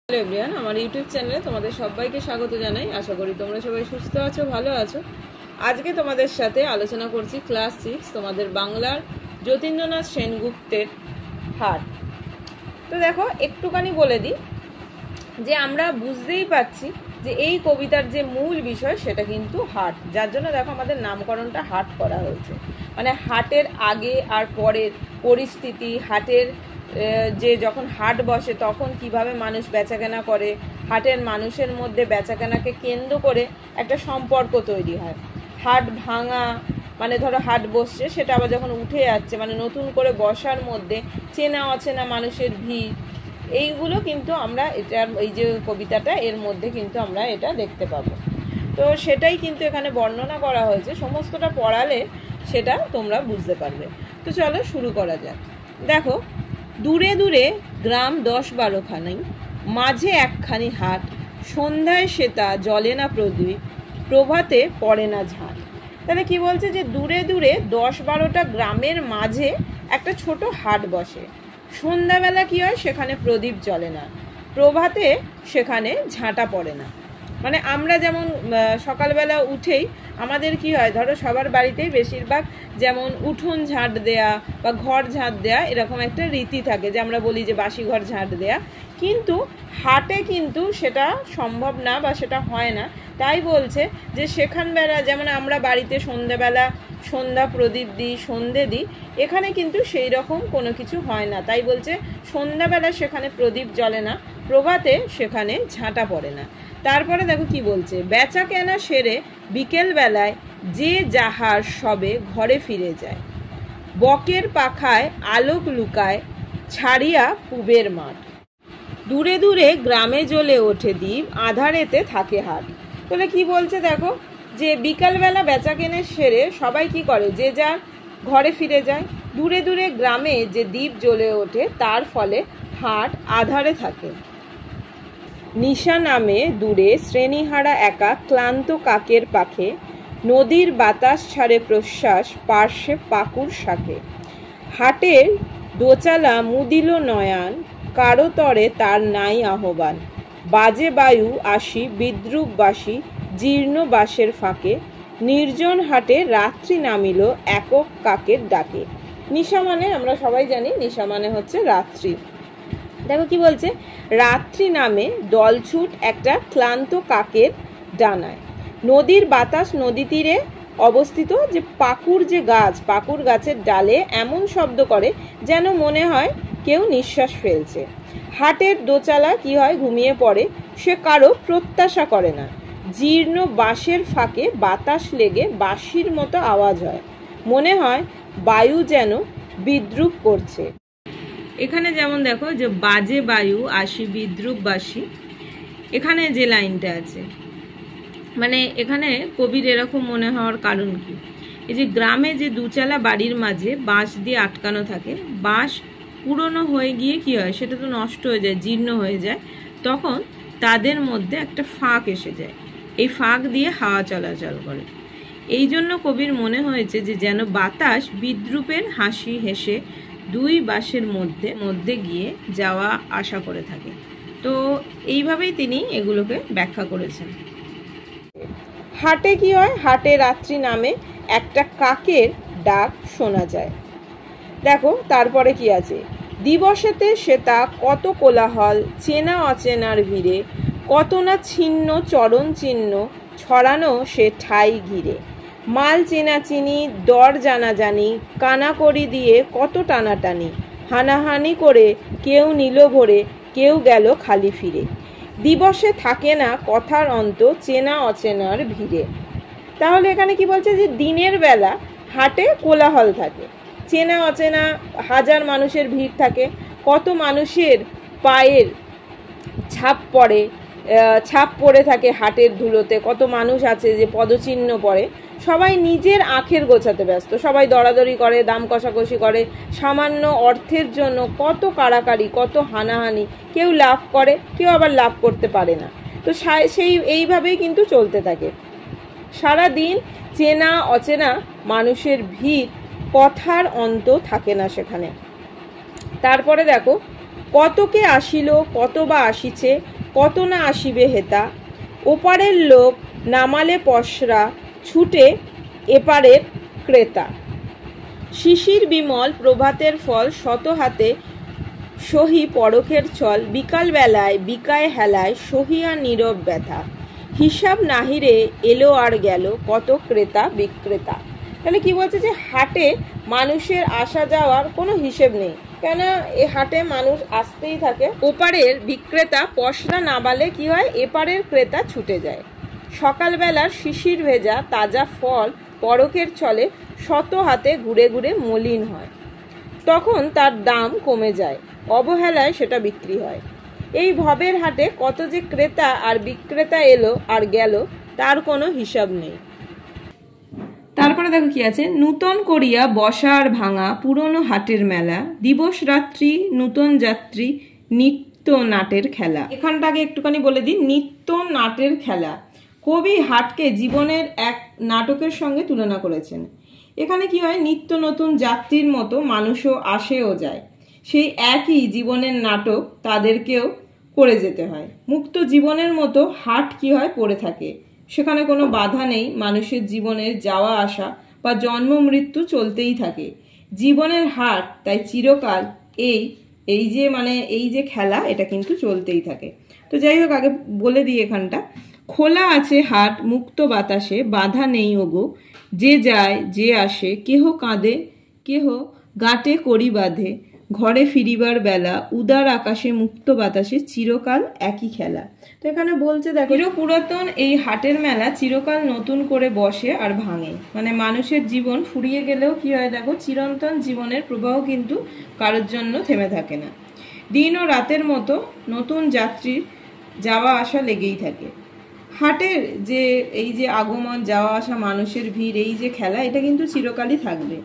Hello everyone, আমার YouTube চ্যানেলে তোমাদের সবাইকে স্বাগত জানাই। আশা করি তোমরা সবাই সুস্থ আছো, ভালো আছো। আজকে তোমাদের সাথে আলোচনা করছি ক্লাস 6 তোমাদের বাংলার যতীন্দ্রনাথ সেনগুপ্তের হাট। তো দেখো, একটুখানি বলে দিই যে আমরা বুঝতেই পাচ্ছি যে এই কবিতার যে মূল বিষয় সেটা কিন্তু হাট, যার জন্য দেখো আমাদের নামকরণটা হাট করা হয়েছে। মানে হাটের আগে আর পরের পরিস্থিতি, হাটের যে যখন হাট বসে তখন কিভাবে মানুষ বেচাকেনা করে, হাটের মানুষের মধ্যে বেচাকেনাকে কেন্দ্র করে একটা সম্পর্ক তৈরি হয়। হাট ভাঙা মানে ধরো হাট বসছে, সেটা আবার যখন উঠে যাচ্ছে মানে নতুন করে বসার মধ্যে চেনা অচেনা মানুষের ভিড়, এইগুলো কিন্তু আমরা এটার এই যে কবিতাটা এর মধ্যে কিন্তু আমরা এটা দেখতে পাবো। তো সেটাই কিন্তু এখানে বর্ণনা করা হয়েছে, সমস্তটা পড়ালে সেটা তোমরা বুঝতে পারবে। তো চলো শুরু করা যাক। দেখো, দূরে দূরে গ্রাম 10-12খানি, মাঝে একখানি হাট, সন্ধ্যায় সেতা জ্বলে না প্রদীপ, প্রভাতে পড়ে না ঝাঁট। তাহলে কি বলছে যে দূরে দূরে 10-12টা গ্রামের মাঝে একটা ছোট হাট বসে। সন্ধ্যাবেলা কি হয়, সেখানে প্রদীপ জ্বলে না, প্রভাতে সেখানে ঝাঁটা পড়ে না। মানে আমরা যেমন সকালবেলা উঠেই আমাদের কি হয়, ধরো সবার বাড়িতেই বেশিরভাগ যেমন উঠোন ঝাঁট দেয়া বা ঘর ঝাঁট দেয়া এরকম একটা রীতি থাকে, যে আমরা বলি যে বাসি ঘর ঝাঁট দেয়া, কিন্তু হাটে কিন্তু সেটা সম্ভব না বা সেটা হয় না। তাই বলছে যে সেখানবেলা যেমন আমরা বাড়িতে সন্ধ্যাবেলা সন্ধ্যা প্রদীপ দিই, সন্ধে দিই, এখানে কিন্তু সেই রকম কোনো কিছু হয় না। তাই বলছে সন্ধ্যাবেলা সেখানে প্রদীপ জ্বলে না, প্রভাতে সেখানে ঝাঁটা পড়ে না। তারপরে দেখো কি বলছে, বেচা কেনা সেরে বিকেল বেলায় যে যাহার সবে ঘরে ফিরে যায়, বকের পাখায় আলোক লুকায় ছাড়িয়া পুবের মাঠ, দূরে দূরে গ্রামে জ্বলে ওঠে দ্বীপ, আধারেতে থাকে হাট। তাহলে কি বলছে দেখো, যে বিকালবেলা বেচা কেনে সেরে সবাই কি করে, যে যার ঘরে ফিরে যায়, দূরে দূরে গ্রামে যে দ্বীপ জ্বলে ওঠে তার ফলে হাট আধারে থাকে। নিশা নামে দূরে শ্রেণীহারা একা ক্লান্ত কাকের পাখে, নদীর বাতাস ছাড়ে প্রশ্বাস পার্শ্বে পাকুর শাকে, হাটের দোচালা মুদিল নয়ান, কারো তরে তার নাই আহ্বান, বাজে বায়ু আসি বিদ্রুপবাসী জীর্ণ বাসের ফাঁকে, নির্জন হাটে রাত্রি নামিল একক কাকের ডাকে। নিশা মানে আমরা সবাই জানি, নিশা মানে হচ্ছে রাত্রি। দেখো কি বলছে, রাত্রি নামে দলছুট একটা ক্লান্ত কাকের ডানায়, নদীর বাতাস নদী তীরে অবস্থিত যে পাকুর যে গাছ, পাকুর গাছের ডালে এমন শব্দ করে যেন মনে হয় কেউ নিঃশ্বাস ফেলছে। হাটের দোচালা কি হয়, ঘুমিয়ে পড়ে, সে কারো প্রত্যাশা করে না, জীর্ণ বাঁশের ফাঁকে বাতাস লেগে বাঁশির মতো আওয়াজ হয়, মনে হয় বায়ু যেন বিদ্রুপ করছে। এখানে যেমন দেখো যে বাজে বায়ু আসি বিদ্রুপবাসী, এখানে যে লাইনটা আছে, মানে এখানে কবির এরকম মনে হওয়ার কারণ কি, এই যে গ্রামে যে দুচালা বাড়ির মাঝে বাঁশ দিয়ে আটকানো থাকে, বাঁশ পুরনো হয়ে গিয়ে কি হয়, সেটা তো নষ্ট হয়ে যায়, জীর্ণ হয়ে যায়, তখন তাদের মধ্যে একটা ফাঁক এসে যায়, এই ফাঁক দিয়ে হাওয়া চলাচল করে। এই জন্য কবির মনে হয়েছে যে যেন বাতাস বিদ্রুপের হাসি হেসে দুই বাঁশের মধ্যে গিয়ে যাওয়া আসা করে থাকে। তো এইভাবেই তিনি এগুলোকে ব্যাখ্যা করেছেন। হাটে কি হয়, হাটে রাত্রি নামে একটা কাকের ডাক শোনা যায়। দেখো তারপরে কি আছে, দিবসেতে সেতা কত কোলাহল, চেনা অচেনার ভিড়ে, কত না ছিন্ন চরণ চিহ্ন ছড়ানো সে ঠাই ঘিরে, মাল চেনাচিনি দর জানাজানি, কানাকড়ি দিয়ে কত টানাটানি, হানাহানি করে কেউ নিল ভরে, কেউ গেল খালি ফিরে, দিবসে থাকে না কথার অন্ত চেনা অচেনার ভিড়ে। তাহলে এখানে কি বলছে, যে দিনের বেলা হাটে কোলাহল থাকে, চেনা অচেনা হাজার মানুষের ভিড় থাকে, কত মানুষের পায়ের ছাপ পড়ে থাকে হাটের ধুলোতে, কত মানুষ আছে যে পদচিহ্ন পড়ে, সবাই নিজের আখের গোছাতে ব্যস্ত, সবাই দরাদরি করে, দাম কষাকষি করে, সামান্য অর্থের জন্য কত কাড়াকাড়ি, কত হানাহানি, কেউ লাভ করে, কেউ আবার লাভ করতে পারে না। তো এইভাবেই কিন্তু চলতে থাকে সারা দিন, চেনা অচেনা মানুষের ভিড়, কথার অন্ত থাকে না সেখানে। তারপরে দেখো, কতকে আসিল কত বা আসিছে, কত না আসিবে হেতা, ওপারের লোক নামালে পসরা, ছুটে এপারের ক্রেতা। শিশির বিমল প্রভাতের ফল, শত হাতে সহি পরখের ছল, বিকালবেলায় বিকায় হেলায় সহিয়া নীরব ব্যথা, হিসাব নাহিরে এলো আর গেল, কত ক্রেতা বিক্রেতা। তাহলে কি বলছে যে হাটে মানুষের আসা যাওয়ার কোনো হিসেব নেই, কেন এই হাটে মানুষ আসতেই থাকে। ওপারের বিক্রেতা পসরা নামালে কি হয়, এপারের ক্রেতা ছুটে যায়। সকালবেলার শিশির ভেজা তাজা ফল পরখের ছলে শত হাতে ঘুরে ঘুরে মলিন হয়, তখন তার দাম কমে যায়, অবহেলায় সেটা বিক্রি হয়। এই ভবের হাটে কত যে ক্রেতা আর বিক্রেতা এলো আর গেল, তার কোনো হিসাব নেই। তারপরে দেখো কি আছে, নূতন করিয়া বসা আর ভাঙা পুরনো হাটের মেলা, দিবস রাত্রি নূতন যাত্রী নিত্য নাটের খেলা। এখানটাকে একটুখানি বলে দিই, নিত্য নাটের খেলা। কবি হাটকে জীবনের এক নাটকের সঙ্গে তুলনা করেছেন। এখানে কি হয়, নিত্য নতুন যাত্রীর মতো মানুষও আসেও যায়, সেই একই জীবনের নাটক তাদেরকেও করে যেতে হয়। মুক্ত জীবনের মতো হাট কি হয়, পড়ে থাকে, সেখানে কোনো বাধা নেই, মানুষের জীবনের যাওয়া আসা বা জন্ম মৃত্যু চলতেই থাকে। জীবনের হাট তাই চিরকাল এই যে খেলা, এটা কিন্তু চলতেই থাকে। তো যাই হোক, আগে বলে দিই এখানটা, খোলা আছে হাট মুক্ত বাতাসে, বাধা নেই ওগো, যে যায় যে আসে, কেহ কাঁদে কেহ গাঁটে করি বাঁধে, ঘরে ফিরিবার বেলা, উদার আকাশে মুক্ত বাতাসে, চিরকাল একই খেলা। তো এখানে বলছে দেখো, চিরপুরাতন এই হাটের মেলা চিরকাল নতুন করে বসে আর ভাঙে। মানে মানুষের জীবন ফুরিয়ে গেলেও কি হয়, দেখো চিরন্তন জীবনের প্রবাহ কিন্তু কারোর জন্য থেমে থাকে না। দিন ও রাতের মতো নতুন যাত্রীর যাওয়া আসা লেগেই থাকে। হাটের যে এই যে আগমন যাওয়া আসা মানুষের ভিড়, এই যে খেলা, এটা কিন্তু চিরকালই থাকবে,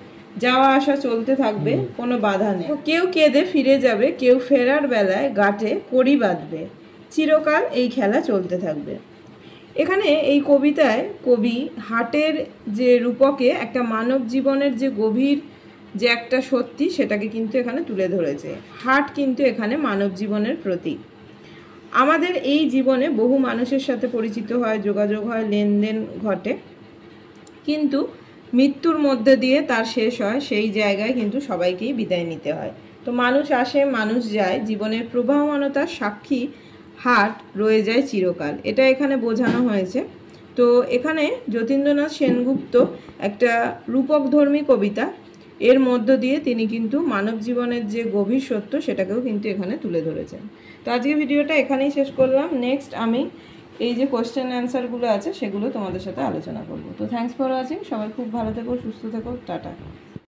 যাওয়া আসা চলতে থাকবে, কোনো বাধা নেই। কেউ কেঁদে ফিরে যাবে, কেউ ফেরার বেলায় গাঁটে কড়ি বাঁধবে, চিরকাল এই খেলা চলতে থাকবে। এখানে এই কবিতায় কবি হাটের যে রূপকে একটা মানব জীবনের যে গভীর যে একটা সত্যি, সেটাকে কিন্তু এখানে তুলে ধরেছে। হাট কিন্তু এখানে মানব জীবনের প্রতীক। আমাদের এই জীবনে বহু মানুষের সাথে পরিচিত হয়, যোগাযোগ হয়, লেনদেন ঘটে, কিন্তু মৃত্যুর মধ্যে দিয়ে তার শেষ হয়, সেই জায়গায় কিন্তু সবাইকেই বিদায় নিতে হয়। তো মানুষ আসে মানুষ যায়, জীবনের প্রবাহমানতার সাক্ষী হাট রয়ে যায় চিরকাল, এটা এখানে বোঝানো হয়েছে। তো এখানে যতীন্দ্রনাথ সেনগুপ্ত একটা রূপকধর্মী কবিতা, এর মধ্য দিয়ে তিনি কিন্তু মানব জীবনের যে গভীর সত্য, সেটাকেও কিন্তু এখানে তুলে ধরেছেন। তো আজকে ভিডিওটা এখানেই শেষ করলাম। নেক্সট আমি এই যে কোয়েশ্চেন অ্যান্সারগুলো আছে, সেগুলো তোমাদের সাথে আলোচনা করব। তো থ্যাঙ্কস ফর ওয়াচিং। সবাই খুব ভালো থেকো, সুস্থ থেকো, টাটা।